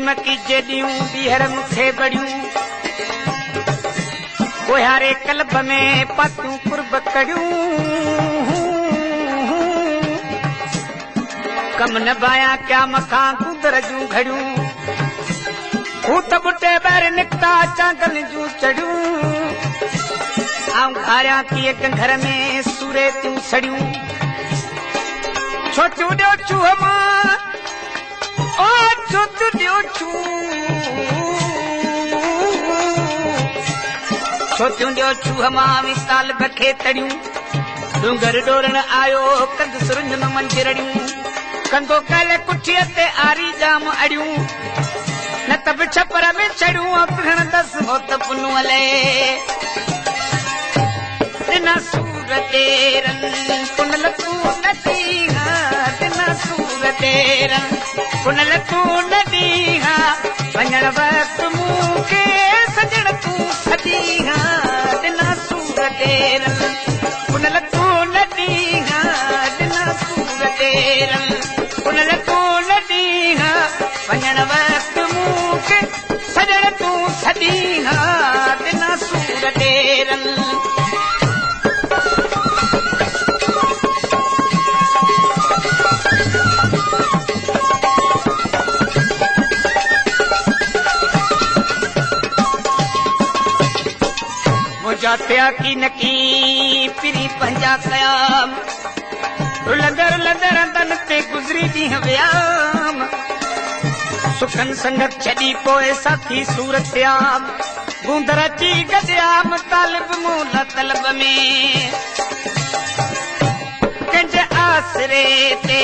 चमकी जेडियूं बीहर मुखे बड़ियूं कोहारे कल्ब में पातूं कुर्ब कड़ियूं कम न बाया क्या मखा कुदर जूं घड़ियूं फूट बुटे बैर निकता चांगल जूं चढ़ियूं आऊं घारियां किए घर में सूरे तूं सड़ियूं छोटू ॾियो छू मां ओ छोटू ॾियो छू छोटू ॾियो छू मां विसाल बखे तड़ियूं डूंगर डोरण आयो कंद सुरंज में मंजरड़ियूं कंदो कल कुठीअ ते आरी जाम अड़ियूं न त बि छपर में चढ़ियूं अखण दस होत पुनू हले दिना सूर तेरन पुनल तू नदी हा दिना सूर तेरन पुनल तू नदी हा वञण वक्त मूंखे सजण तू सदी हा दिना सूर तेरन पुनल तू नदी हा दिना सूर तेरन पुनल तू नदी हा वञण वक्त मूंखे सजण तू सदी हा दिना सूर तेरन जात्या की नकी पिरी पंजा कयाम लदर लदर तन ते गुजरी दी व्याम सुखन संगत छड़ी पोए साथी सूरत्याम बूंदर ची गद्याम तालिब मूला तलब में कंज आसरे ते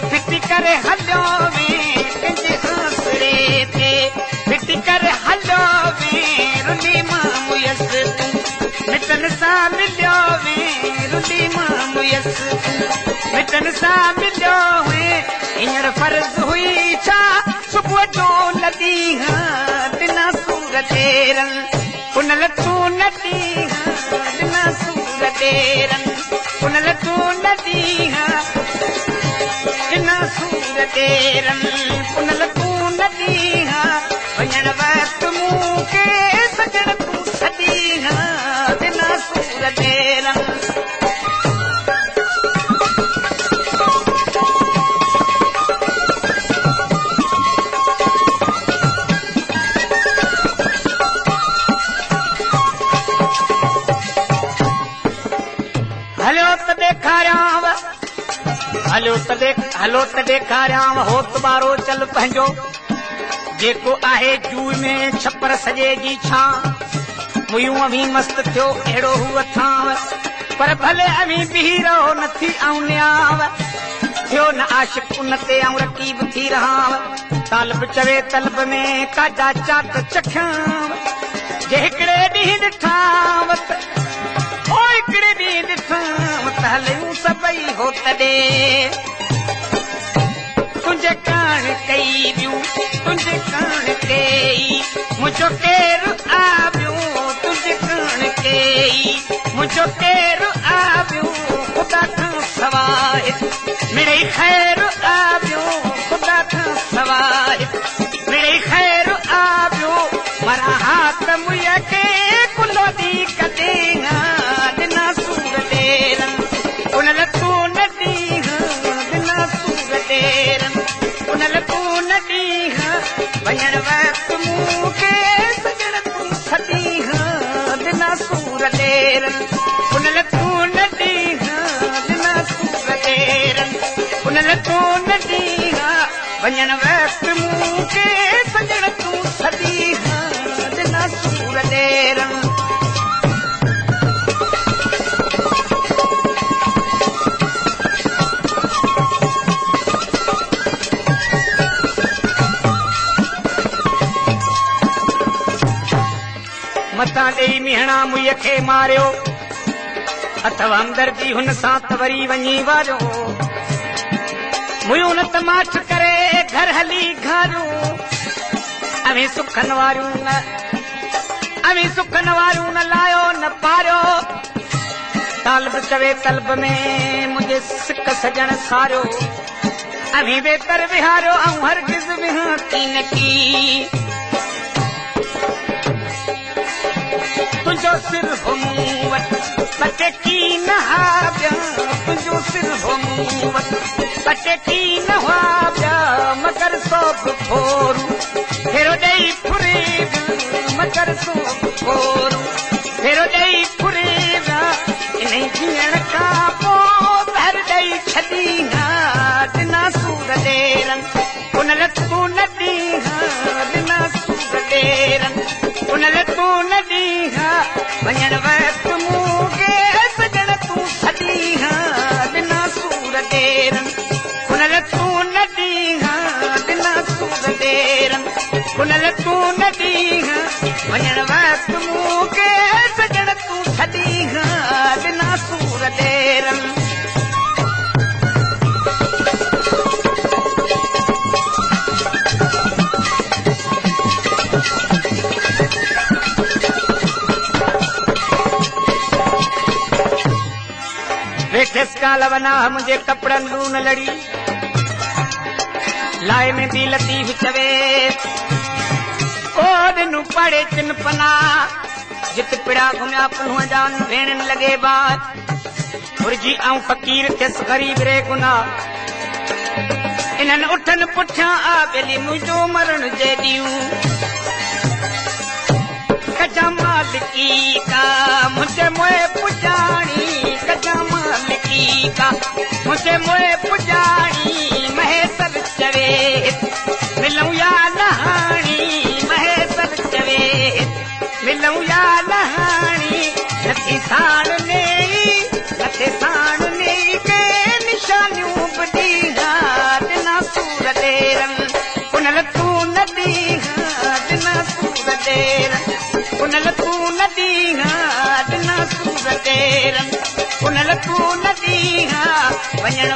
फिटी करे हलो में कंज आसरे ते फिटी करे हलो में रुली मामू यस तू मिटन सा मिलियो वे रुली मामू यस मिटन सा मिलियो वे हींअर फर्ज़ हुई छा सुबुह जो नदी हा दिना सूर तेरन पुनल तू नदी हा दिना सूर तेरन पुनल तू नदी हा दिना सूर तेरन पुनल तू नदी हा वञण वक्त मूंखे सजण तू सदी हा दिना सूर तेरन हलो त ॾेखारियांव हो तुम्हारो चल पंहिंजो जेको आहे जूह में छपर सॼे जी छां मुयूं अभी मस्त थियो अहिड़ो हूअ थांव पर भले अभी बीही रहो नथी आऊं न्याव थियो न आशिक उन ते आऊं रकीब थी रहाव तालब चवे तलब में काजा चाट चखियांव जे हिकिड़े ॾींहुं ॾिठांव ओ हिकिड़े ॾींहुं ॾिठांव त हलियूं सभई हो तॾे तुंहिंजे कान कई ॿियूं तुंहिंजे कान कई मुंहिंजो केरु आबियूं तुंहिंजे कान कई मुंहिंजो केरु आबियूं ख़ुदा खां सवाइ मिड़ई ख़ैरु आबियूं ख़ुदा खां सवाइ मिड़ई ख़ैरु आबियूं मरा हाथ मुंहिंजे खे कुलो दी कदे हा दिना सूर तेरन पुनल तू नदी हा दिना सूर तेरन पुनल तू नदी हा वञण वक्त मूंखे सजण तू सदी हा दिना सूर तेरन पुनल तू नदी हा दिना सूर तेरन पुनल तू नदी हा वञण वक्त मूंखे सजण तू सदी हा दिना सूर तेरन मथां ॾेई मिहणा मुईअ खे मारियो अथवा हमदर्दी हुन सां त वरी वञी वारियो मुयूं न त माठ करे घर हली घारियूं अवी सुखन वारियूं न लायो न पारियो तालब चवे तलब में मुंहिंजे सिक सजण सारियो अभी बेकर विहारियो ऐं हरगिज़ विहां की न की सिर हो मूं वटि बटे की न हा ॿिया तुंहिंजो सिर हो मूं वटि बटे की न हुआ ॿिया मगर सोभ खोरू फेरो ॾेई फुरे मगर सोभ खोरू फेरो ॾेई फुरे इन जीअण खां पोइ भर ॾेई छॾी ॾिना सूर ॾेरनि उन लतूं न ॾींहा ॾिना सूर ॾेरनि उन लतूं न ॾींहा वञण वक़्तु मूं खे सजण तूं छॾी ॾिना सूर ॾेरनि उन लतूं न ॾींहा ॾिना सूर ॾेरनि उन लतूं न ॾींहा वञण वक़्तु मूं खे सजण तूं छॾी ॾिना सूर ॾेरनि वेठेस काल वना मुंहिंजे कपड़नि लून लड़ी लाए में बि लतीफ़ चवे ओ ॾिनू पड़े चिन पना जित पिड़ा घुमिया पनुह जान भेणनि लॻे बात घुरिजी ऐं फ़क़ीर थियसि ग़रीब रे गुना इन्हनि उठनि पुठियां आ बेली मुंहिंजो मरण जे ॾींहुं कजा मालिकी का मुंहिंजे मुंहुं पुॼाणी कजा मालिकी का मुंहिंजे मुंहुं पुॼाणी महेसर चवे मिलूं या नहाणी महेसर चवे मिलूं या नहाणी नथी साण ने के निशानियूं बि ॾींहा ॾिना सूर ॾेरनि उन लतूं न ॾींहा ॾिना सूर ॾेरनि उन लतूं न ॾींहा ॾिना सूर ॾेरनि उन लतूं न ॾींहा वञण